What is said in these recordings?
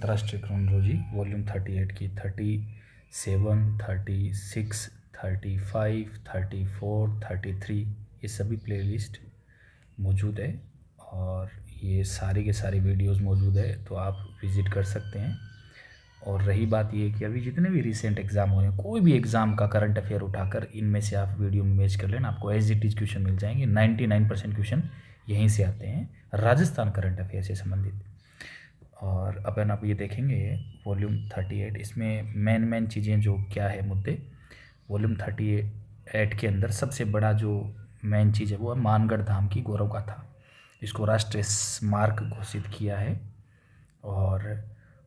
अंतर्राष्ट्रीय chronology volume 38 की 37, 36, 35, 34, 33 ये सभी प्लेलिस्ट मौजूद है और ये सारे के सारे वीडियोस मौजूद है, तो आप विज़िट कर सकते हैं। और रही बात ये कि अभी जितने भी रिसेंट एग्ज़ाम हुए हैं, कोई भी एग्ज़ाम का करंट अफेयर उठाकर इनमें से आप वीडियो में मैच कर लेना, आपको एज इट इज़ क्वेश्चन मिल जाएंगे। 99% क्वेश्चन यहीं से आते हैं, राजस्थान करंट अफेयर से संबंधित। और अपन आप ये देखेंगे वॉल्यूम 38, इसमें मेन चीज़ें जो क्या है मुद्दे, वॉल्यूम 38 के अंदर सबसे बड़ा जो मेन चीज़ है वो है मानगढ़ धाम की गौरव गाथा। इसको राष्ट्रीय स्मारक घोषित किया है। और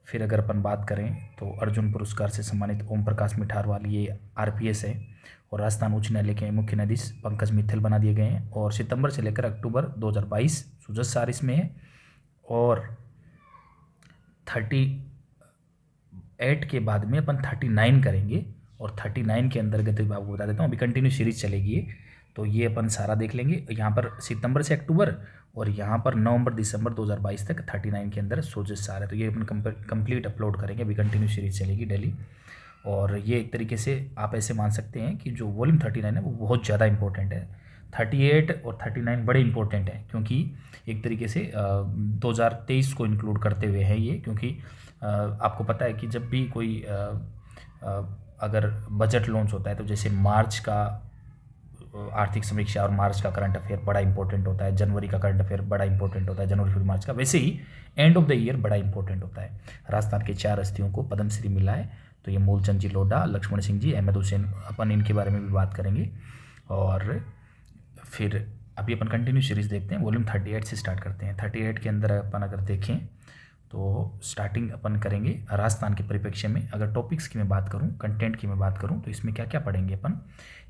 फिर अगर अपन बात करें तो अर्जुन पुरस्कार से सम्मानित ओम प्रकाश मिठारवाल, ये आरपीएस है और राजस्थान उच्च न्यायालय के मुख्य न्यायाधीश पंकज मित्तल बना दिए गए हैं। और सितंबर से लेकर अक्टूबर 2022 सुजस सार इसमें है। और 38 के बाद में अपन 39 करेंगे और 39 के अंतर्गत आपको बता देता हूँ, अभी कंटिन्यू सीरीज चलेगी तो ये अपन सारा देख लेंगे। यहाँ पर सितंबर से अक्टूबर और यहाँ पर नवंबर दिसंबर 2022 तक 39 के अंदर सोजेस सारे, तो ये अपन कंप्लीट अपलोड करेंगे। अभी कंटिन्यू सीरीज चलेगी डेली। और ये एक तरीके से आप ऐसे मान सकते हैं कि जो वॉल्यूम 39 है वो बहुत ज़्यादा इंपॉर्टेंट है। 38 और 39 बड़े इंपॉर्टेंट है क्योंकि एक तरीके से 2023 को इंक्लूड करते हुए है ये, क्योंकि आपको पता है कि जब भी कोई अगर बजट लॉन्च होता है तो जैसे मार्च का आर्थिक समीक्षा और मार्च का करंट अफेयर बड़ा इंपॉर्टेंट होता है, जनवरी का करंट अफेयर बड़ा इंपॉर्टेंट होता है, जनवरी फिर मार्च का, वैसे ही एंड ऑफ द ईयर बड़ा इंपॉर्टेंट होता है। राजस्थान के 4 हस्तियों को पद्मश्री मिला है, तो ये मूलचंद जी लोढ़ा, लक्ष्मण सिंह जी, अहमद हुसैन, अपन इनके बारे में भी बात करेंगे। और फिर अभी अपन कंटिन्यू सीरीज देखते हैं, वॉल्यूम 38 से स्टार्ट करते हैं। 38 के अंदर अपन अगर देखें तो स्टार्टिंग अपन करेंगे राजस्थान के परिप्रेक्ष्य में। अगर टॉपिक्स की मैं बात करूं, कंटेंट की मैं बात करूं, तो इसमें क्या क्या पढ़ेंगे अपन।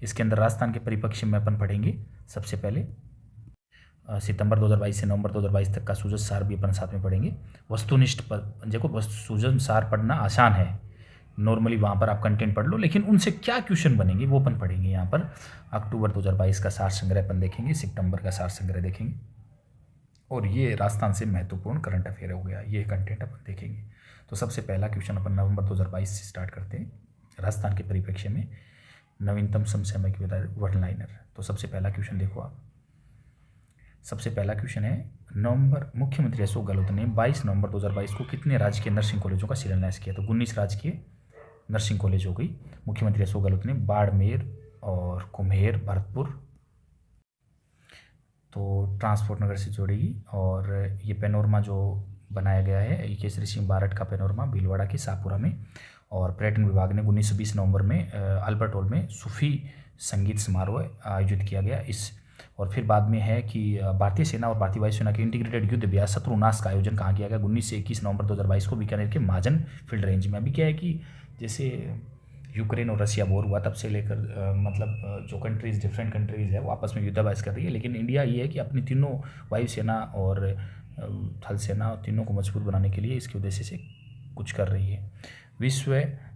इसके अंदर राजस्थान के परिप्रेक्ष्य में अपन पढ़ेंगे सबसे पहले सितंबर 2022 से नवंबर 2022 तक का सूजन सार भी अपन साथ में पढ़ेंगे। वस्तुनिष्ठ पर देखो, सूजन सार पढ़ना आसान है, नॉर्मली वहाँ पर आप कंटेंट पढ़ लो, लेकिन उनसे क्या क्वेश्चन बनेंगे वो अपन पढ़ेंगे। यहाँ पर अक्टूबर 2022 का सार संग्रह अपन देखेंगे, सितंबर का सार संग्रह देखेंगे, और ये राजस्थान से महत्वपूर्ण करंट अफेयर हो गया, ये कंटेंट अपन देखेंगे। तो सबसे पहला क्वेश्चन अपन नवंबर 2022 से स्टार्ट करते हैं। राजस्थान के परिप्रेक्ष्य में नवीनतम समसामयिक वन लाइनर। तो सबसे पहला क्वेश्चन देखो आप, सबसे पहला क्वेश्चन है नवंबर मुख्यमंत्री अशोक गहलोत ने 22 नवंबर 2022 को कितने राजकीय नर्सिंग कॉलेजों का शिलान्यास किया। तो 19 राजकीय नर्सिंग कॉलेज हो गई। मुख्यमंत्री अशोक गहलोत ने बाड़मेर और कुम्हेर, भरतपुर, तो ट्रांसपोर्ट नगर से जोड़ेगी। और ये पेनोरमा जो बनाया गया है, ये केसरी सिंह बारट का पेनोरमा भीलवाड़ा के शाहपुरा में। और पर्यटन विभाग ने 1920 नवंबर में अल्बर्ट हॉल में सूफी संगीत समारोह आयोजित किया गया इस। और फिर बाद में है कि भारतीय सेना और भारतीय वायुसेना के इंटीग्रेटेड युद्ध अभ्यास शत्रुनाश का आयोजन कहाँ किया गया। 19 से 21 नवंबर 2022 को बीकानेर के महाजन फील्ड रेंज में। अभी क्या है कि जैसे यूक्रेन और रशिया वॉर हुआ तब से लेकर मतलब जो कंट्रीज़, डिफरेंट कंट्रीज़ है वो आपस में युद्धाभ्यास कर रही है, लेकिन इंडिया ये है कि अपनी तीनों वायुसेना और थल सेना तीनों को मजबूत बनाने के लिए इसके उद्देश्य से कुछ कर रही है। विश्व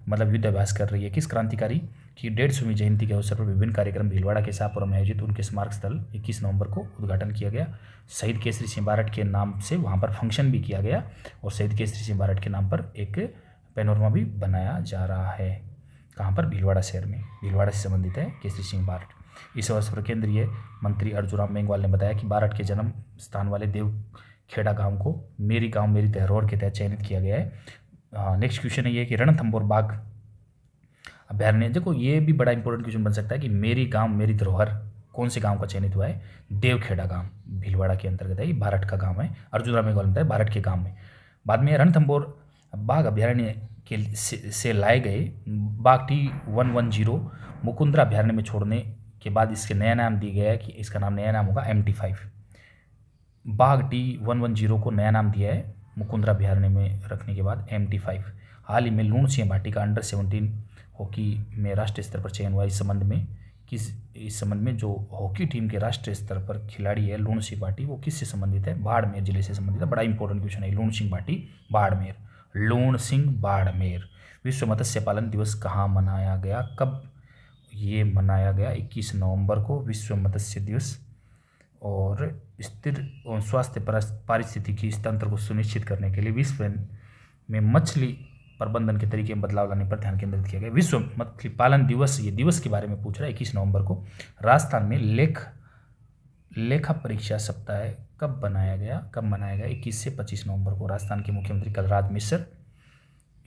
मतलब युद्धाभ्यास कर रही है। किस क्रांतिकारी की 150वीं जयंती के अवसर पर विभिन्न कार्यक्रम भीलवाड़ा के शाहपुरा में आयोजित उनके स्मारक स्थल 21 नवंबर को उद्घाटन किया गया। शहीद केसरी सिंह बारट के नाम से वहाँ पर फंक्शन भी किया गया और शहीद केसरी सिंह बारट के नाम पर एक पेनोरमा भी बनाया जा रहा है। कहाँ पर? भीलवाड़ा शहर में। भीलवाड़ा से संबंधित है केसरी सिंह बारट। इस अवसर पर केंद्रीय मंत्री अर्जुन मेघवाल ने बताया कि बारट के जन्म स्थान वाले देवखेड़ा गांव को मेरी गांव मेरी धरोहर के तहत चयनित किया गया है। नेक्स्ट क्वेश्चन है ये कि रणथंभौर बाघ अभ्यारण्य, देखो ये भी बड़ा इंपॉर्टेंट क्वेश्चन बन सकता है कि मेरी गांव मेरी धरोहर कौन से गांव का चयनित हुआ है। देवखेड़ा गांव भीलवाड़ा के अंतर्गत है, ये बारट का गांव है। अर्जुन मेघवाल ने बताया बारट के गांव में। बाद में रणथंभौर बाघ अभ्यारण्य के से लाए गए बाघ T110 मुकुंदरा अभ्यारण्य में छोड़ने के बाद इसके नया नाम दिया गया है कि इसका नाम नया नाम होगा MT5। बाघ T110 को नया नाम दिया है मुकुंदरा अभ्यारण्य में रखने के बाद MT5। हाल ही में लूण सिंह भाटी का अंडर-17 हॉकी में राष्ट्रीय स्तर पर चयन हुआ। इस संबंध में जो हॉकी टीम के राष्ट्रीय स्तर पर खिलाड़ी है लूण सिंह भाटी, वो किससे संबंधित है? बाड़मेर जिले से संबंधित है। बड़ा इंपॉर्टेंट क्वेश्चन है। लूण सिंह भाटी बाड़मेर, लूण सिंह बाड़मेर। विश्व मत्स्य पालन दिवस कहाँ मनाया गया, कब ये मनाया गया? 21 नवंबर को विश्व मत्स्य दिवस। और स्थिर और स्वास्थ्य पारिस्थितिकी तंत्र को सुनिश्चित करने के लिए विश्व में मछली प्रबंधन के तरीके में बदलाव लाने पर ध्यान केंद्रित किया गया। विश्व मछली पालन दिवस, ये दिवस के बारे में पूछ रहा है। 21 नवंबर को राजस्थान में लेखा परीक्षा सप्ताह कब मनाया गया? 21 से 25 नवंबर को राजस्थान के मुख्यमंत्री कलराज मिश्र,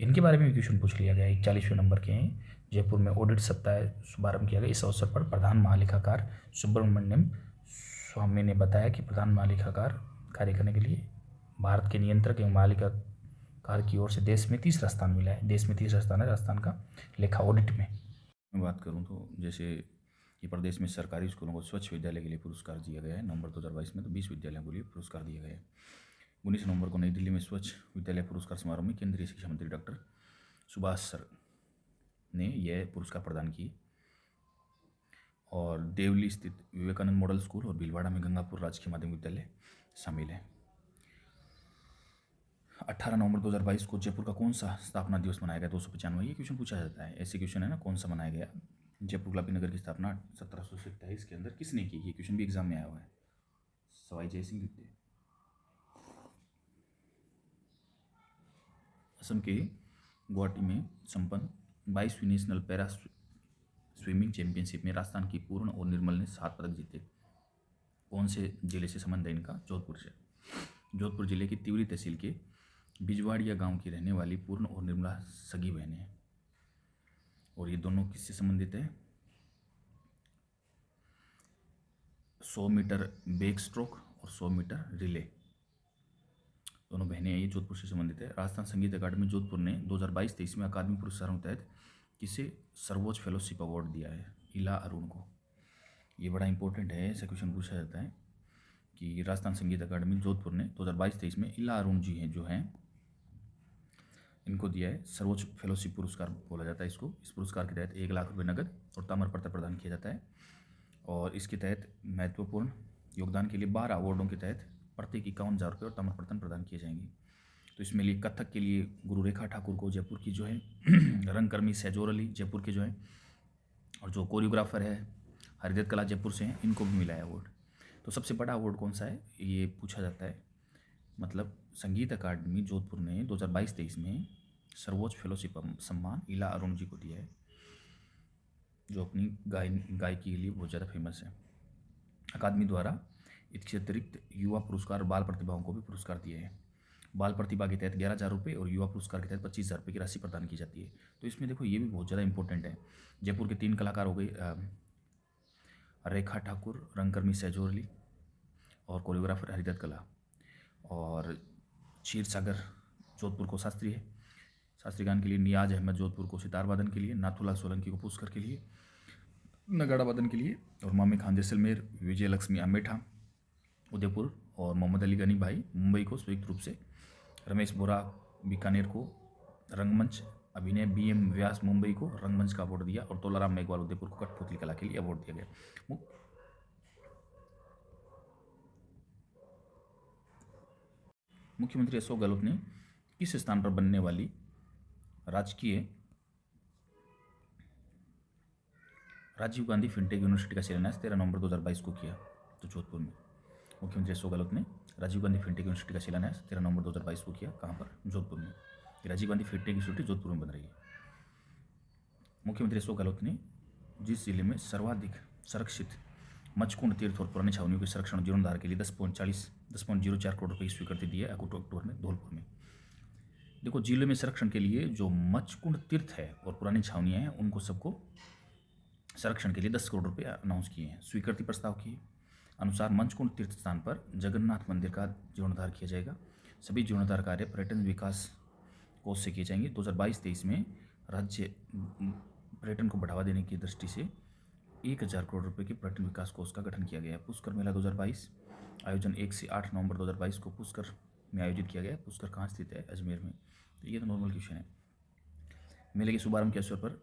इनके बारे में भी क्वेश्चन पूछ लिया गया। 41वें नंबर के हैं। जयपुर में ऑडिट सप्ताह शुभारंभ किया गया। इस अवसर पर प्रधान महालेखाकार सुब्रमण्यम स्वामी ने बताया कि प्रधान महालेखाकार कार्य करने के लिए भारत के नियंत्रक एवं महालेखाकार की ओर से देश में 3रा स्थान मिला है। देश में 3रा स्थान है राजस्थान का लेखा ऑडिट में। मैं बात करूं तो जैसे कि प्रदेश में सरकारी स्कूलों को स्वच्छ विद्यालय के लिए पुरस्कार दिया गया है नवंबर 2022 में, तो 20 विद्यालयों के लिए पुरस्कार दिया गया है। 19 नवंबर को नई दिल्ली में स्वच्छ विद्यालय पुरस्कार समारोह में केंद्रीय शिक्षा मंत्री डॉक्टर सुभाष सर ने यह पुरस्कार प्रदान किए। और देवली स्थित विवेकानंद मॉडल स्कूल और भीलवाड़ा में गंगापुर राजकीय माध्यमिक विद्यालय शामिल है। 18 नवंबर 2022 को जयपुर का कौन सा स्थापना दिवस मनाया गया? 295। ये क्वेश्चन पूछा जाता है, ऐसे क्वेश्चन है ना, कौन सा मनाया गया? जयपुर गुलाबी नगर की स्थापना 1727 के अंदर किसने की? ये क्वेश्चन भी एग्जाम में आया हुआ है। सवाई जय सिंह द्वितीय। असम के गुवाहाटी में संपन्न 22वीं नेशनल पैरा स्विमिंग चैंपियनशिप में राजस्थान की पूर्ण और निर्मल ने 7 पदक जीते। कौन से जिले से संबंध है इनका? जोधपुर से। जोधपुर जिले की तिवरी तहसील के बिजवाड़िया गांव की रहने वाली पूर्ण और निर्मला सगी बहनें हैं। और ये दोनों किससे संबंधित है? 100 मीटर बैक स्ट्रोक और 100 मीटर रिले, दोनों बहनें हैं, ये जोधपुर से संबंधित है। राजस्थान संगीत अकादमी जोधपुर ने 2022-23 में अकादमी पुरस्कारों के तहत किसे सर्वोच्च फेलोशिप अवार्ड दिया है? इला अरुण को। ये बड़ा इंपॉर्टेंट है, ऐसा क्वेश्चन पूछा जाता है कि राजस्थान संगीत अकादमी जोधपुर ने 2022-23 में इला अरुण जी हैं जो हैं, इनको दिया है सर्वोच्च फेलोशिप पुरस्कार बोला जाता है इसको। इस पुरस्कार के तहत 1 लाख रुपये नगद और ताम्रपत्र प्रदान किया जाता है। और इसके तहत महत्वपूर्ण योगदान के लिए 12 अवार्डों के तहत प्रत्येक 51,000 रुपये और ताम्रपत्र प्रदान किए जाएंगे। तो इसमें लिए कथक के लिए गुरु रेखा ठाकुर को जयपुर की जो है, रंगकर्मी सहजोर अली जयपुर के जो है, और जो कोरियोग्राफर है हरिदत्त कला जयपुर से हैं, इनको भी मिला है अवार्ड। तो सबसे बड़ा अवार्ड कौन सा है ये पूछा जाता है। मतलब संगीत अकादमी जोधपुर ने 2022-23 में सर्वोच्च फेलोशिप सम्मान इला अरुण जी को दिया है, जो अपनी गायकी के लिए बहुत ज़्यादा फेमस है। अकादमी द्वारा इसके अतिरिक्त युवा पुरस्कार और बाल प्रतिभाओं को भी पुरस्कार दिए हैं। बाल प्रतिभा के तहत 11,000 रुपये और युवा पुरस्कार के तहत 25,000 रुपये की राशि प्रदान की जाती है। तो इसमें देखो ये भी बहुत ज़्यादा इंपॉर्टेंट है। जयपुर के 3 कलाकार हो गए, रेखा ठाकुर, रंगकर्मी सहजोर अली और कोरियोग्राफर हरिदत्त कला। और क्षीर सागर जोधपुर को शास्त्रीय गान के लिए, नियाज अहमद जोधपुर को सितार वादन के लिए, नाथूलाल सोलंकी को पुष्कर के लिए नगाड़ा वादन के लिए, और मामी खान जैसलमेर, विजय लक्ष्मी अमेठा उदयपुर और मोहम्मद अली गनी भाई मुंबई को संयुक्त रूप से, रमेश बोरा बीकानेर को रंगमंच अभिनय, BM व्यास मुंबई को रंगमंच का अवार्ड दिया, और तोलाराम मेघवाल उदयपुर को कठपुतली कला के लिए अवार्ड दिया गया। मुख्यमंत्री अशोक गहलोत ने किस स्थान पर बनने वाली राजीव गांधी फिनटेक यूनिवर्सिटी का शिलान्यास 13 नवंबर 2022 को किया? तो जोधपुर में। मुख्यमंत्री अशोक गहलोत ने राजीव गांधी फिनटेक यूनिवर्सिटी का शिलान्यास 13 नवंबर 2022 को किया। कहाँ पर? जोधपुर में। राजीव गांधी फिनटेक यूनिवर्सिटी जोधपुर में बन रही है। मुख्यमंत्री अशोक गहलोत ने जिस जिले में सर्वाधिक संरक्षित मचकुंड तीर्थ और पुरानी छावनियों के संरक्षण और जीर्णोद्धार के लिए 10.04 करोड़ रुपये की स्वीकृति दी है अक्टूबर में धौलपुर में। देखो जिले में संरक्षण के लिए जो मचकुंड तीर्थ है और पुरानी छावनियाँ हैं, उनको सबको संरक्षण के लिए 10 करोड़ रुपये अनाउंस किए हैं। स्वीकृति प्रस्ताव के अनुसार मचकुंड तीर्थ स्थान पर जगन्नाथ मंदिर का जीर्णोद्धार किया जाएगा। सभी जीर्णोद्धार कार्य पर्यटन विकास कोष से किए जाएंगे। 2022-23 में राज्य पर्यटन को बढ़ावा देने की दृष्टि से 1,000 करोड़ रुपये के पर्यटन विकास कोष का गठन किया गया है। पुष्कर मेला 2022 आयोजन 1 से 8 नवंबर 2022 को पुष्कर में आयोजित किया गया। पुष्कर कहाँ स्थित है? अजमेर में। तो ये तो नॉर्मल क्वेश्चन है। मेले के शुभारंभ के अवसर पर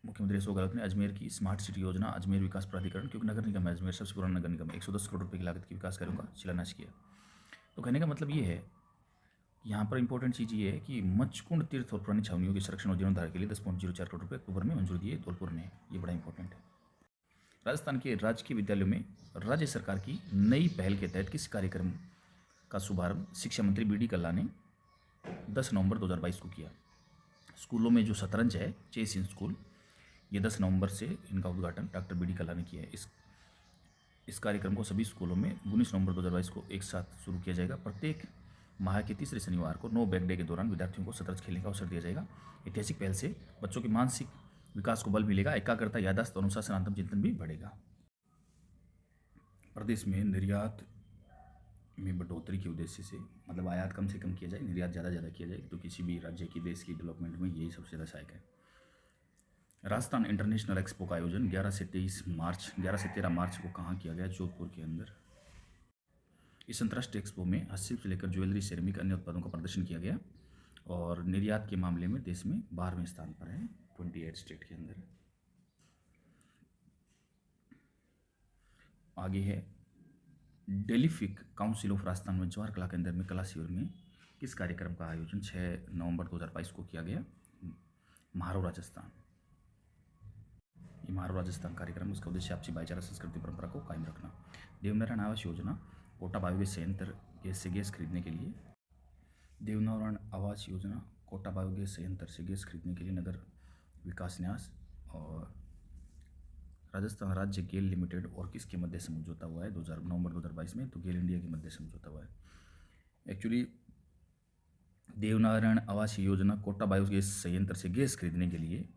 मुख्यमंत्री अशोक गहलोत ने अजमेर की स्मार्ट सिटी योजना, अजमेर विकास प्राधिकरण, क्योंकि नगर निगम है अजमेर, सबसे पुराना नगर निगम है, 110 करोड़ रुपये की लागत के विकास कार्यों का शिलान्यास किया। तो कहने का मतलब ये है, यहाँ पर इंपॉर्टेंट चीज़ ये है कि मचकुंड तीर्थ और पुरानी छावनियों के संरक्षण और जीर्णोद्धार के लिए 10.04 करोड़ रुपये अक्टूबर में मंजूरी दी धौलपुर ने। ये बड़ा इंपॉर्टेंट है। राजस्थान के राजकीय विद्यालयों में राज्य सरकार की नई पहल के तहत किस कार्यक्रम का शुभारंभ शिक्षा मंत्री BD कल्ला ने 10 नवंबर 2022 को किया। स्कूलों में जो शतरंज है, चेस इन स्कूल, ये 10 नवंबर से इनका उद्घाटन डॉक्टर बी डी कल्ला ने किया है। इस कार्यक्रम को सभी स्कूलों में 19 नवंबर 2022 को एक साथ शुरू किया जाएगा। प्रत्येक माह के तीसरे शनिवार को नो बैग डे के दौरान विद्यार्थियों को शतरंज खेलने का अवसर दिया जाएगा। ऐतिहासिक पहल से बच्चों के मानसिक विकास को बल मिलेगा, एकाग्रता, याददाश्त, अनुशासन, आत्मचिंतन भी बढ़ेगा। प्रदेश में निर्यात में बढ़ोतरी के उद्देश्य से, मतलब आयात कम से कम किया जाए, निर्यात ज़्यादा किया जाए, तो किसी भी राज्य की, देश की डेवलपमेंट में यही सबसे ज़्यादा सहायक है। राजस्थान इंटरनेशनल एक्सपो का आयोजन 11 से 13 मार्च को कहाँ किया गया? जोधपुर के अंदर। इस अंतर्राष्ट्रीय एक्सपो में हस्तशिल्प से लेकर ज्वेलरी, सेरेमिक, अन्य उत्पादों का प्रदर्शन किया गया और निर्यात के मामले में देश में 12वें स्थान पर है 28 स्टेट के अंदर। आगे है डेलिफिक काउंसिल ऑफ राजस्थान में जवाहर कला केंद्र में कला शिविर में किस कार्यक्रम का आयोजन 6 नवंबर 2022 को किया गया? म्हारो राजस्थान। ये म्हारो राजस्थान कार्यक्रम, उसका उद्देश्य आपसी भाईचारा, संस्कृति, परंपरा को कायम रखना। देवनारायण आवास योजना कोटा बायोगैस संयंत्र से गैस खरीदने के लिए, देवनारायण आवास योजना कोटा बायोगैस संयंत्र से गैस खरीदने के लिए नगर विकास न्यास और राजस्थान राज्य गेल लिमिटेड और किसके मध्य समझौता हुआ है 2000 नवंबर 2022 में? तो गेल इंडिया के मध्य समझौता हुआ है। एक्चुअली देवनारायण आवास योजना कोटा बायोगैस संयंत्र से गैस खरीदने के लिए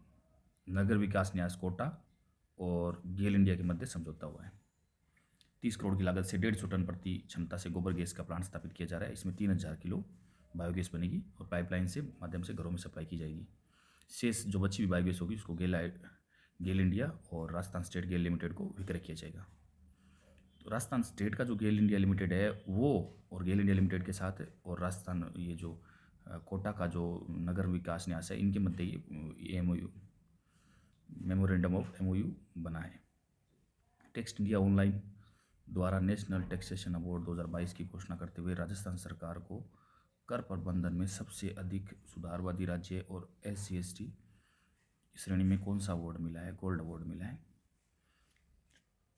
नगर विकास न्यास कोटा और गेल इंडिया के मध्य समझौता हुआ है। 30 करोड़ की लागत से 150 टन प्रति क्षमता से गोबर गैस का प्लांट स्थापित किया जा रहा है। इसमें 3000 किलो बायोगैस बनेगी और पाइपलाइन से माध्यम से घरों में सप्लाई की जाएगी। शेष जो बची हुई बायोगैस होगी उसको गेल इंडिया और राजस्थान स्टेट गेल लिमिटेड को विक्रय किया जाएगा। तो राजस्थान स्टेट का जो गेल इंडिया लिमिटेड है वो और गेल इंडिया लिमिटेड के साथ और राजस्थान ये जो कोटा का जो नगर विकास न्यास है, इनके मध्य ये MOU, मेमोरेंडम ऑफ MOU बना है। टेक्स्ट इंडिया ऑनलाइन द्वारा नेशनल टैक्सेशन अवार्ड 2022 की घोषणा करते हुए राजस्थान सरकार को कर प्रबंधन में सबसे अधिक सुधारवादी राज्य और SC/ST श्रेणी में कौन सा अवार्ड मिला है? गोल्ड अवार्ड मिला है।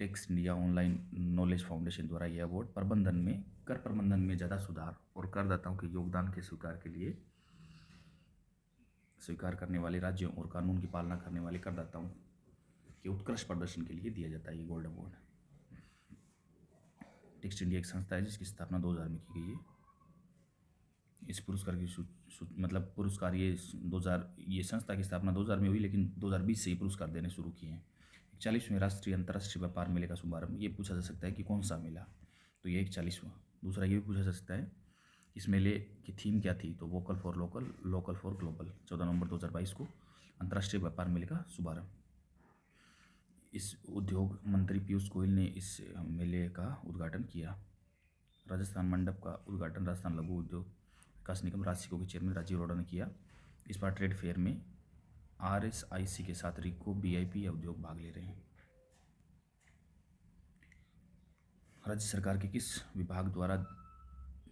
Text India online knowledge foundation द्वारा यह अवार्ड प्रबंधन में, कर प्रबंधन में ज़्यादा सुधार और करदाताओं के योगदान के स्वीकार करने वाले राज्यों और कानून की पालना करने वाले करदाताओं के उत्कृष्ट प्रदर्शन के लिए दिया जाता है ये गोल्ड अवार्ड। टेक्स्ट इंडिया एक संस्था है जिसकी स्थापना 2000 में की गई है। इस पुरस्कार की मतलब पुरस्कार ये संस्था की स्थापना 2000 में हुई, लेकिन 2020 से ये पुरस्कार देने शुरू किए हैं। 41वें राष्ट्रीय अंतर्राष्ट्रीय व्यापार मेले का शुभारंभ, ये पूछा जा सकता है कि कौन सा मेला? तो ये 41वां। दूसरा ये भी पूछा जा सकता है इस मेले की थीम क्या थी? तो vocal for local, local for global. 14 नवंबर 2022 को अंतर्राष्ट्रीय व्यापार मेले का शुभारंभ। इस उद्योग मंत्री पीयूष गोयल ने इस मेले का उद्घाटन किया। राजस्थान मंडप का उद्घाटन राजस्थान लघु उद्योग विकास निगम राजसिको के चेयरमैन राजीव अरोड़ा ने किया। इस बार ट्रेड फेयर में RSIC के साथ रिको, BIP या उद्योग भाग ले रहे हैं। राज्य सरकार के किस विभाग द्वारा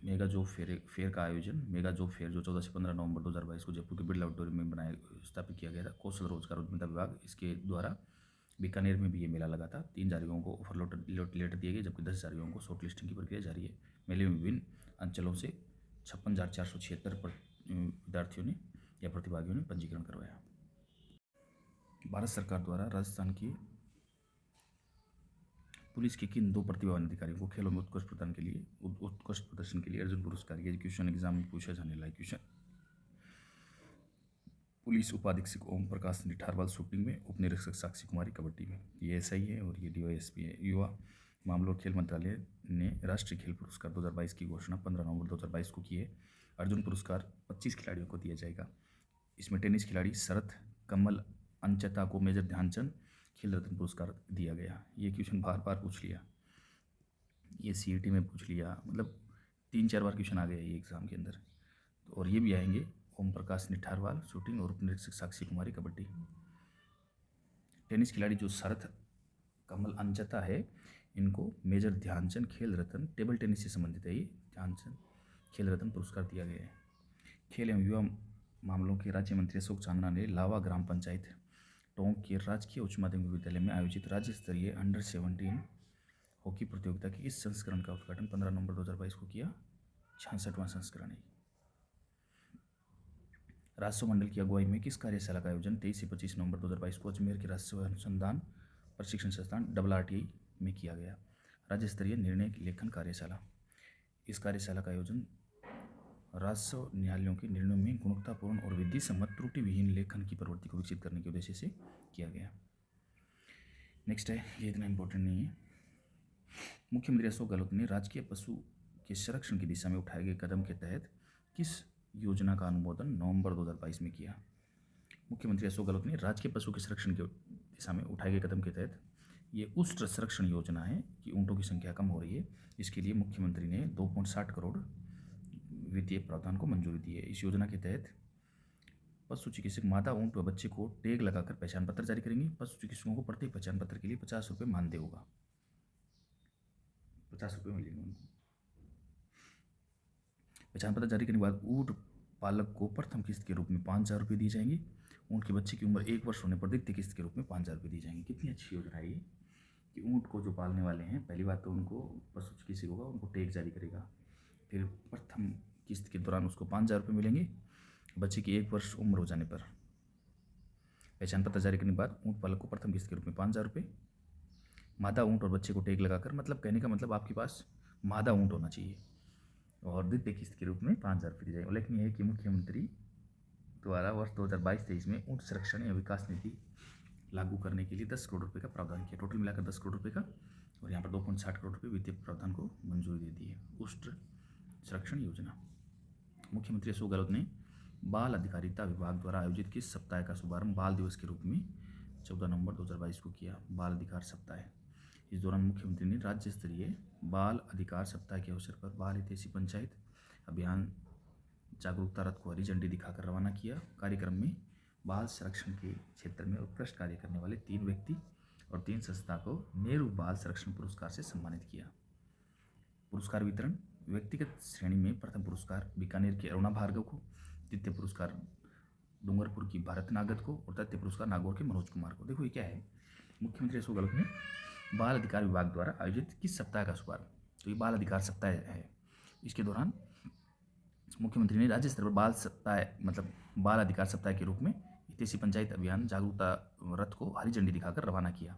मेगा जॉब फेयर का आयोजन? मेगा जॉब फेयर जो 14 से 15 नवंबर 2022 को जयपुर के बिरला ऑडिटोरियम में स्थापित किया गया था। कौशल रोजगार उद्यमिता विभाग इसके द्वारा बीकानेर में भी ये मेला लगा था। 3000 युवाओं को ऑफर लेटर दिए गए, जबकि 10,000 युवाओं को शॉर्ट लिस्टिंग की प्रक्रिया जारी है। मेले में विभिन्न अंचलों से 56,476 विद्यार्थियों ने या प्रतिभागियों ने पंजीकरण करवाया। भारत सरकार द्वारा राजस्थान की पुलिस के किन 2 प्रतिभावान अधिकारियों को खेलों में उत्कृष्ट प्रदर्शन के लिए अर्जुन पुरस्कार? ये क्वेश्चन एग्जाम में पूछा जाने वाला क्वेश्चन। पुलिस उपाधीक्षक ओम प्रकाश निठारवाल शूटिंग में, उप निरीक्षक साक्षी कुमारी कबड्डी में। ये SI है और ये DYSP है। युवा मामलों और खेल मंत्रालय ने राष्ट्रीय खेल पुरस्कार 2022 की घोषणा 15 नवंबर 2022 को की है। अर्जुन पुरस्कार 25 खिलाड़ियों को दिया जाएगा। इसमें टेनिस खिलाड़ी शरत कमल अंचता को मेजर ध्यानचंद खेल रत्न पुरस्कार दिया गया। ये क्वेश्चन बार बार पूछ लिया, ये CET में पूछ लिया, मतलब 3-4 बार क्वेश्चन आ गया ये एग्ज़ाम के अंदर। तो और ये भी आएंगे ओम प्रकाश निठारवाल शूटिंग और उपनिरीक्षक साक्षी कुमारी कबड्डी। टेनिस खिलाड़ी जो शरत कमल अंचता है, इनको मेजर ध्यानचंद खेल रत्न, टेबल टेनिस से संबंधित है ये, ध्यानचंद खेल रत्न पुरस्कार दिया गया है। खेल एवं युवा मामलों के राज्य मंत्री अशोक चांदना ने लावा ग्राम पंचायत टोंक के राजकीय उच्च माध्यमिक विद्यालय में आयोजित राज्य स्तरीय अंडर-17 हॉकी प्रतियोगिता के इस संस्करण का उद्घाटन 15 नवंबर 2022 को किया। 66वां संस्करण है। राजस्व मंडल की अगुवाई में किस कार्यशाला का आयोजन 23 से 25 नवंबर 2022 को अजमेर के राजस्व अनुसंधान प्रशिक्षण संस्थान RRTI में किया गया? राज्य स्तरीय निर्णय लेखन कार्यशाला। इस कार्यशाला का आयोजन राजस्व न्यायालयों के निर्णयों में गुणवत्तापूर्ण और विधि सम्मत त्रुटि विहीन लेखन की प्रवृत्ति को विकसित करने के उद्देश्य से किया गया। नेक्स्ट है, ये इतना इम्पोर्टेंट नहीं है। मुख्यमंत्री अशोक गहलोत ने राजकीय पशु के संरक्षण की दिशा में उठाए गए कदम के तहत किस योजना का अनुमोदन नवंबर 2022 में किया? मुख्यमंत्री अशोक गहलोत ने राजकीय पशु के संरक्षण की दिशा में उठाए गए कदम के तहत ये उष्ट संरक्षण योजना है कि ऊँटों की संख्या कम हो रही है, इसके लिए मुख्यमंत्री ने 2.60 करोड़ वित्तीय प्रावधान को मंजूरी दी है। इस योजना के तहत पशु चिकित्सक मादा ऊँट व बच्चे को टैग लगाकर पहचान पत्र जारी करेंगे। पशु चिकित्सकों को प्रत्येक पहचान पत्र के लिए 50 रुपये मानदेय होगा, 50 रुपये मिलेंगे उनको। पहचान पत्र जारी करने के बाद ऊँट पालक को प्रथम किस्त के रूप में 5,000 रुपये दिए जाएंगे। ऊँट के बच्चे की उम्र 1 वर्ष होने पर द्वितीय किस्त के रूप में 5,000 रुपये दी जाएंगे। कितनी अच्छी योजना है ये कि ऊँट को जो पालने वाले हैं, पहली बात तो उनको पशु चिकित्सक होगा, उनको टैग जारी करेगा। फिर प्रथम किस्त के दौरान उसको 5,000 रुपये मिलेंगे। बच्चे की 1 वर्ष उम्र हो जाने पर पहचान पत्र जारी करने के बाद ऊँट पालक को प्रथम किस्त के रूप में 5,000 रुपये। मादा ऊँट और बच्चे को टैग लगाकर, मतलब कहने का मतलब आपके पास मादा ऊँट होना चाहिए, और द्वितीय किस्त के रूप में 5,000 रुपये दी जाएगी। उल्लेखनीय है कि मुख्यमंत्री द्वारा वर्ष 2022-23 में ऊँट संरक्षण या विकास नीति लागू करने के लिए 10 करोड़ रुपये का प्रावधान किया। टोटल मिलाकर 10 करोड़ रुपये का, और यहाँ पर 2.60 करोड़ रुपये वित्तीय प्रावधान को मंजूरी दे दी है। उष्ट संरक्षण योजना। मुख्यमंत्री अशोक गहलोत ने बाल अधिकारिता विभाग द्वारा आयोजित किस सप्ताह का शुभारंभ बाल दिवस के रूप में 14 नवंबर 2022 को किया? बाल अधिकार सप्ताह। इस दौरान मुख्यमंत्री ने राज्य स्तरीय बाल अधिकार सप्ताह के अवसर पर बाल हितैषी पंचायत अभियान जागरूकता रथ को हरी झंडी दिखाकर रवाना किया। कार्यक्रम में बाल संरक्षण के क्षेत्र में उत्कृष्ट कार्य करने वाले 3 व्यक्ति और 3 संस्था को नेहरू बाल संरक्षण पुरस्कार से सम्मानित किया। पुरस्कार वितरण। व्यक्तिगत श्रेणी में प्रथम पुरस्कार बीकानेर की अरुणा भार्गव को, द्वितीय पुरस्कार डूंगरपुर की भारत नागद को, और तृतीय पुरस्कार नागौर के मनोज कुमार को। देखो ये क्या है, मुख्यमंत्री अशोक गहलोत ने बाल अधिकार विभाग द्वारा आयोजित किस सप्ताह का शुभारंभ? तो ये बाल अधिकार सप्ताह है। इसके दौरान मुख्यमंत्री ने राज्य स्तर पर बाल सप्ताह, मतलब बाल अधिकार सप्ताह के रूप में हितैषी पंचायत अभियान जागरूकता रथ को हरी झंडी दिखाकर रवाना किया,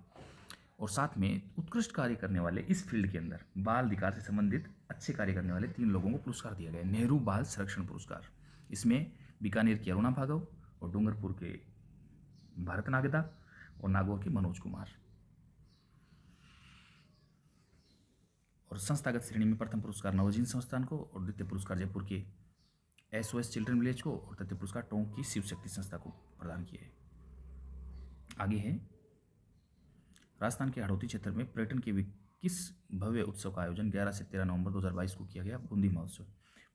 और साथ में उत्कृष्ट कार्य करने वाले इस फील्ड के अंदर बाल अधिकार से संबंधित अच्छे कार्य करने वाले 3 लोगों को पुरस्कार दिया गया, नेहरू बाल संरक्षण पुरस्कार। इसमें बीकानेर की अरुणा भार्गव और डूंगरपुर के भारत नागदा और नागौर के मनोज कुमार। और संस्थागत श्रेणी में प्रथम पुरस्कार नवजीवन संस्थान को, और द्वितीय पुरस्कार जयपुर के SOS चिल्ड्रन विलेज को, और तृतीय पुरस्कार टोंक की शिव शक्ति संस्था को प्रदान किया है। आगे है, राजस्थान के हाड़ौती क्षेत्र में पर्यटन के किस भव्य उत्सव का आयोजन 11 से 13 नवंबर 2022 को किया गया? बूंदी महोत्सव।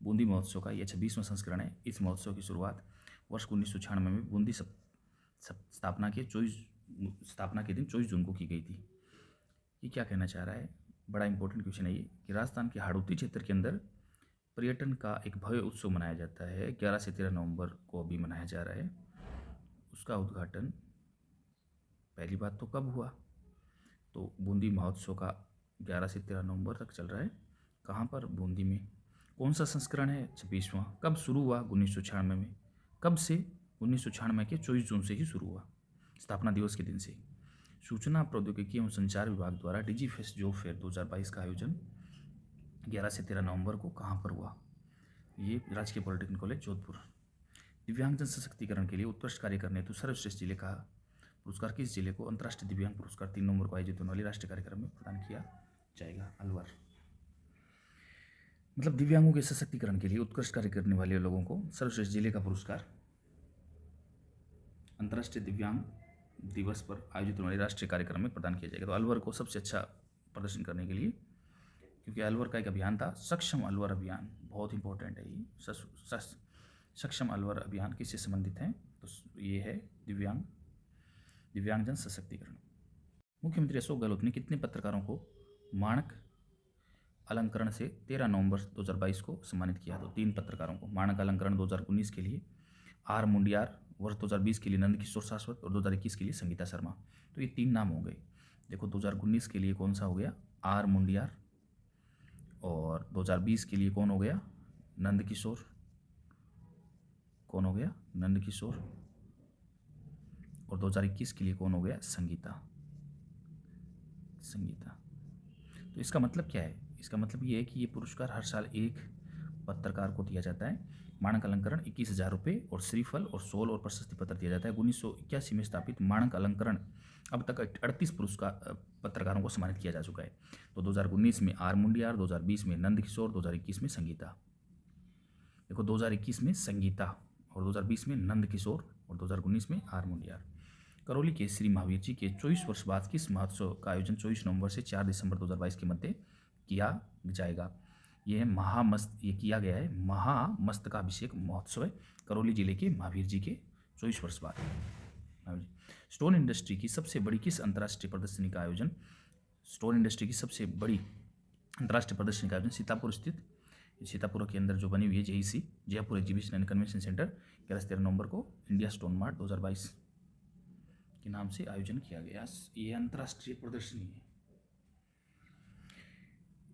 बूंदी महोत्सव का यह 26वां संस्करण है। इस महोत्सव की शुरुआत वर्ष 1996 में बूंदी स्थापना के 24 जून को की गई थी। ये क्या कहना चाह रहा है? बड़ा इंपॉर्टेंट क्वेश्चन है ये कि राजस्थान के हाड़ौती क्षेत्र के अंदर पर्यटन का एक भव्य उत्सव मनाया जाता है, 11 से 13 नवंबर को अभी मनाया जा रहा है। उसका उद्घाटन पहली बात तो कब हुआ? तो बूंदी महोत्सव का 11 से 13 नवंबर तक चल रहा है। कहाँ पर? बूंदी में। कौन सा संस्करण है? 26वां। कब शुरू हुआ? 1996 में। कब से? 1996 के 24 जून से ही शुरू हुआ, स्थापना दिवस के दिन से। सूचना प्रौद्योगिकी एवं संचार विभाग द्वारा डिजीफेस्ट जॉब फेयर 2022 का आयोजन 11 से 13 नवंबर को कहाँ पर हुआ? ये राजकीय पॉलिटेक्निक कॉलेज जोधपुर। दिव्यांगजन सशक्तिकरण के लिए उत्कृष्ट कार्य करने हेतु सर्वश्रेष्ठ जिले का पुरस्कार किस जिले को अंतर्राष्ट्रीय दिव्यांग पुरस्कार 3 नवंबर को आयोजित होने वाले राष्ट्रीय कार्यक्रम में प्रदान किया जाएगा? अलवर। मतलब दिव्यांगों के सशक्तिकरण के लिए उत्कृष्ट कार्य करने वाले लोगों को सर्वश्रेष्ठ जिले का पुरस्कार अंतर्राष्ट्रीय दिव्यांग दिवस पर आयोजित होने वाले राष्ट्रीय कार्यक्रम में प्रदान किया जाएगा। तो अलवर को सबसे अच्छा प्रदर्शन करने के लिए, क्योंकि अलवर का एक अभियान था सक्षम अलवर अभियान, बहुत इंपॉर्टेंट है ये। सक्षम अलवर अभियान किससे संबंधित है? तो ये है दिव्यांगजन सशक्तिकरण। मुख्यमंत्री अशोक गहलोत ने कितने पत्रकारों को माणक अलंकरण से 13 नवंबर 2022 को सम्मानित किया? तो 3 पत्रकारों को। माणक अलंकरण 2019 के लिए R मुंडियार, वर्ष 2020 के लिए नंदकिशोर शाश्वत, और 2021 के लिए संगीता शर्मा। तो ये 3 नाम हो गए। देखो 2019 के लिए कौन सा हो गया? R मुंडियार, और 2020 के लिए कौन हो गया? नंदकिशोर कौन हो गया? नंदकिशोर। और 2021 के लिए कौन हो गया? संगीता। तो इसका मतलब क्या है? इसका मतलब ये है कि ये पुरस्कार हर साल एक पत्रकार को दिया जाता है। मानक अलंकरण 21,000 रुपये और श्रीफल और शॉल और प्रशस्ति पत्र दिया जाता है। 1981 में स्थापित मानक अलंकरण अब तक 38 पुरस्कार पत्रकारों को सम्मानित किया जा चुका है। तो 2019 में आर मुंडियार, 2020 में नंदकिशोर, 2021 में संगीता। देखो 2021 में संगीता और 2020 में नंदकिशोर और 2019 में आर मुंडियार। करौली के श्री महावीर जी के 24 वर्ष बाद किस महोत्सव का आयोजन 24 नवंबर से 4 दिसंबर 2022 के मध्य किया जाएगा? ये किया गया है महामस्तकाभिषेक महोत्सव है करौली जिले के महावीर जी के 24 वर्ष बाद। स्टोन इंडस्ट्री की सबसे बड़ी किस अंतर्राष्ट्रीय प्रदर्शनी का आयोजन? स्टोन इंडस्ट्री की सबसे बड़ी अंतर्राष्ट्रीय प्रदर्शनी का आयोजन सीतापुर के अंदर जो बनी हुई है JEC, Jaipur exhibition and convention centre, 11-13 नवंबर को इंडिया स्टोन मार्ट 2022 के नाम से आयोजन किया गया। ये अंतर्राष्ट्रीय प्रदर्शनी है।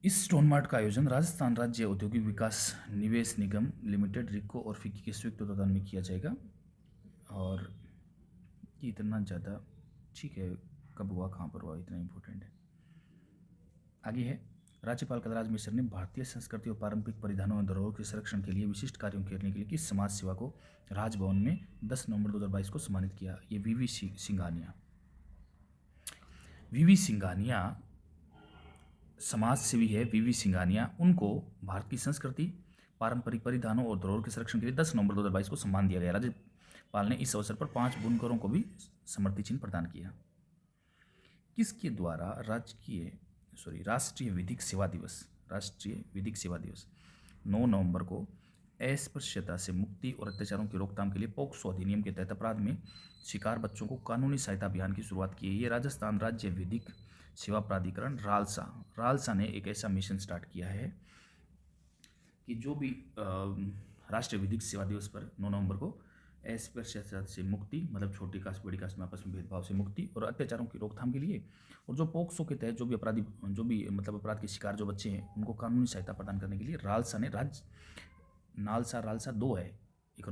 इस स्टोन मार्ट का आयोजन राजस्थान राज्य औद्योगिक विकास निवेश निगम लिमिटेड रिको और फिक्की के संयुक्त तत्वाधान में किया जाएगा। और ये इतना ज़्यादा ठीक है, कब हुआ, कहाँ पर हुआ, इतना इम्पोर्टेंट है। आगे है, राज्यपाल कलराज मिश्र ने भारतीय संस्कृति और पारंपरिक परिधानों और धरोहर के संरक्षण के लिए विशिष्ट कार्यों करने के लिए किस समाज सेवा को राजभवन में 10 नवंबर 2022 को सम्मानित किया? ये वीवी सिंघानिया समाज सेवी है। वीवी सिंघानिया, उनको भारत की संस्कृति, पारंपरिक परिधानों और धरोहर के संरक्षण के लिए 10 नवंबर 2022 को सम्मान दिया गया। राज्यपाल ने इस अवसर पर 5 बुनकरों को भी स्मृति चिन्ह प्रदान किया। किसके द्वारा राष्ट्रीय विधिक सेवा दिवस 9 नवंबर को अस्पृश्यता से मुक्ति और अत्याचारों की रोकथाम के लिए पोक्सो अधिनियम के तहत अपराध में शिकार बच्चों को कानूनी सहायता अभियान की शुरुआत की है। ये राजस्थान राज्य विधिक सेवा प्राधिकरण रालसा ने एक ऐसा मिशन स्टार्ट किया है कि जो भी राष्ट्रीय विधिक सेवा दिवस पर 9 नवंबर को अस्पृश्यता से मुक्ति, मतलब छोटी कास्ट बड़ी कास्ट में आपस में भेदभाव से मुक्ति और अत्याचारों की रोकथाम के लिए, और जो पोक्सो के तहत जो भी अपराध के शिकार जो बच्चे हैं उनको कानूनी सहायता प्रदान करने के लिए रालसा 2 है। एक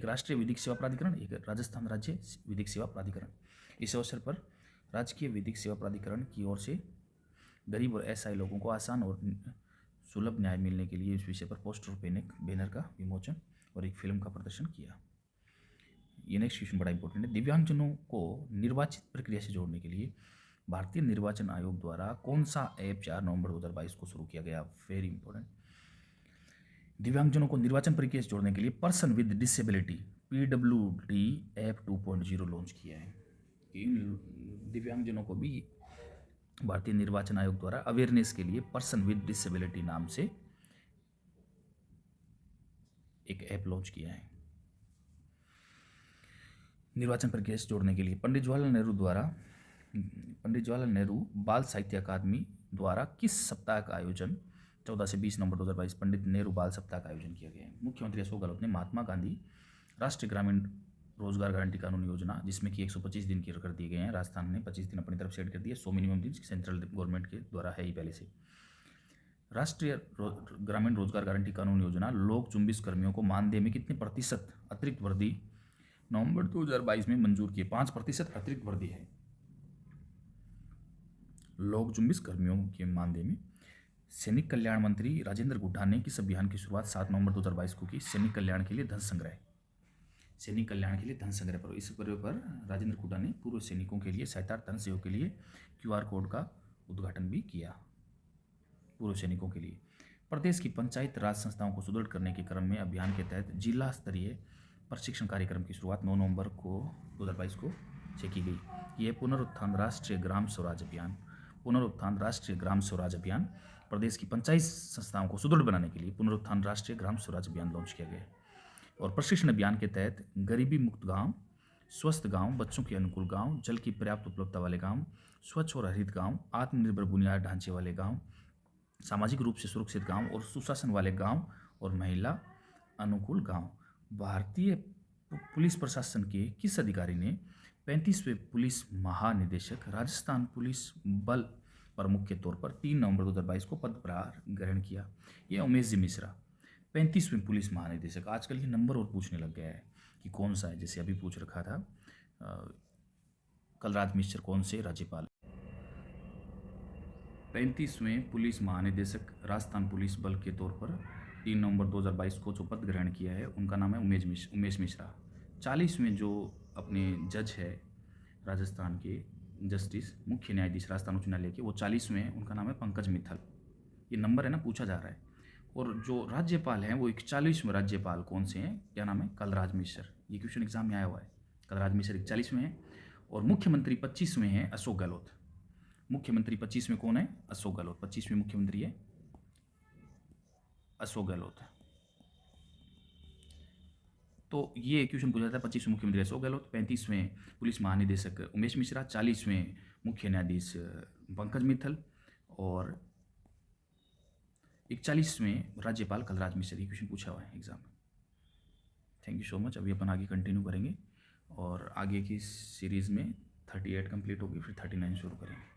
राष्ट्रीय विधिक सेवा प्राधिकरण, एक राजस्थान राज्य विधिक सेवा प्राधिकरण। इस अवसर पर राजकीय विधिक सेवा प्राधिकरण की ओर से गरीब और असहाय लोगों को आसान और सुलभ न्याय मिलने के लिए इस विषय पर पोस्टर और बैनर का विमोचन और एक फिल्म का प्रदर्शन किया। ये नेक्स्ट क्वेश्चन बड़ा इंपॉर्टेंट है। दिव्यांगजनों को निर्वाचित प्रक्रिया से जोड़ने के लिए भारतीय निर्वाचन आयोग द्वारा कौन सा ऐप 4 नवंबर 2022 को शुरू किया गया? Very important. दिव्यांगजनों को निर्वाचन प्रक्रिया से जोड़ने के लिए person with disability PWD app 2.0 launch किया है। इन दिव्यांगजनों को भी भारतीय निर्वाचन आयोग द्वारा अवेयरनेस के लिए पर्सन विद डिसेबिलिटी नाम से एक ऐप लॉन्च किया है। निर्वाचन प्रक्रिया से जोड़ने के लिए पंडित जवाहरलाल नेहरू बाल साहित्य अकादमी द्वारा किस सप्ताह का आयोजन 14 से 20 नवंबर 2022 पंडित नेहरू बाल सप्ताह का आयोजन किया गया है? मुख्यमंत्री अशोक गहलोत ने महात्मा गांधी राष्ट्रीय ग्रामीण रोजगार गारंटी कानून योजना, जिसमें कि 125 दिन की कर दिए गए हैं, राजस्थान ने 25 दिन अपनी तरफ सेट कर दिए। 100 मिनिमम दिन सेंट्रल गवर्नमेंट के द्वारा है ही पहले से। राष्ट्रीय ग्रामीण रोजगार गारंटी कानून योजना लोक जुम्बिश कर्मियों को मानदेय में कितने प्रतिशत अतिरिक्त वृद्धि नवंबर 2022 में मंजूर किए? 5% अतिरिक्त वृद्धि है लोक जुम्बिश कर्मियों के मानदेय में। सैनिक कल्याण मंत्री राजेंद्र गुड्डा ने किस अभियान की शुरुआत 7 नवंबर 2022 को की? सैनिक कल्याण के लिए धन संग्रह पर। इस पर्व पर राजेंद्र गुड्डा ने पूर्व सैनिकों के लिए सहायता धन सहयोग के लिए QR कोड का उद्घाटन भी किया। पूर्व सैनिकों के लिए प्रदेश की पंचायत राज संस्थाओं को सुदृढ़ करने के क्रम में अभियान के तहत जिला स्तरीय प्रशिक्षण कार्यक्रम की शुरुआत 9 नवंबर 2022 को से की गई। यह पुनरुत्थान राष्ट्रीय ग्राम स्वराज अभियान प्रदेश की पंचायत संस्थाओं को सुदृढ़ बनाने के लिए पुनरुत्थान राष्ट्रीय ग्राम स्वराज अभियान लॉन्च किया गया। और प्रशिक्षण अभियान के तहत गरीबी मुक्त गांव, स्वस्थ गांव, बच्चों के अनुकूल गांव, जल की पर्याप्त उपलब्धता वाले गांव, स्वच्छ और हरित गांव, आत्मनिर्भर बुनियादी ढांचे वाले गांव, सामाजिक रूप से सुरक्षित गांव और सुशासन वाले गांव और महिला अनुकूल गांव। भारतीय पुलिस प्रशासन के किस अधिकारी ने 35वें पुलिस महानिदेशक राजस्थान पुलिस बल प्रमुख के तौर पर 3 नवंबर 2022 को पदभार ग्रहण किया? यह उमेश जी मिश्रा। 35वें पुलिस महानिदेशक, आजकल ये नंबर और पूछने लग गया है कि कौन सा है, जैसे अभी पूछ रखा था कलराज मिश्र कौन से राज्यपाल। 35वें पुलिस महानिदेशक राजस्थान पुलिस बल के तौर पर 3 नवंबर 2022 को जो पद ग्रहण किया है उनका नाम है उमेश मिश्रा। 40वें जो अपने जज है राजस्थान के जस्टिस मुख्य न्यायाधीश राजस्थान उच्च न्यायालय के, वो 40वें, उनका नाम है पंकज मित्तल। ये नंबर है ना, पूछा जा रहा है। और जो राज्यपाल हैं वो 41वें राज्यपाल कौन से हैं, क्या नाम है, कलराज मिश्र। ये क्वेश्चन एग्जाम में आया हुआ है। कलराज मिश्र 41वें हैं। और मुख्यमंत्री 25वें हैं अशोक गहलोत। मुख्यमंत्री 25वें कौन है, अशोक गहलोत। 25वें मुख्यमंत्री है अशोक गहलोत। तो ये क्वेश्चन पूछा जाता है। 25वें मुख्यमंत्री अशोक गहलोत, 35वें पुलिस महानिदेशक उमेश मिश्रा, 40वें मुख्य न्यायाधीश पंकज मित्तल और 41वें राज्यपाल कलराज मिश्र। ये क्वेश्चन पूछा हुआ है एग्जाम में। Thank you so much. अभी अपन आगे कंटिन्यू करेंगे और आगे की सीरीज़ में 38 कंप्लीट होगी, फिर 39 शुरू करेंगे।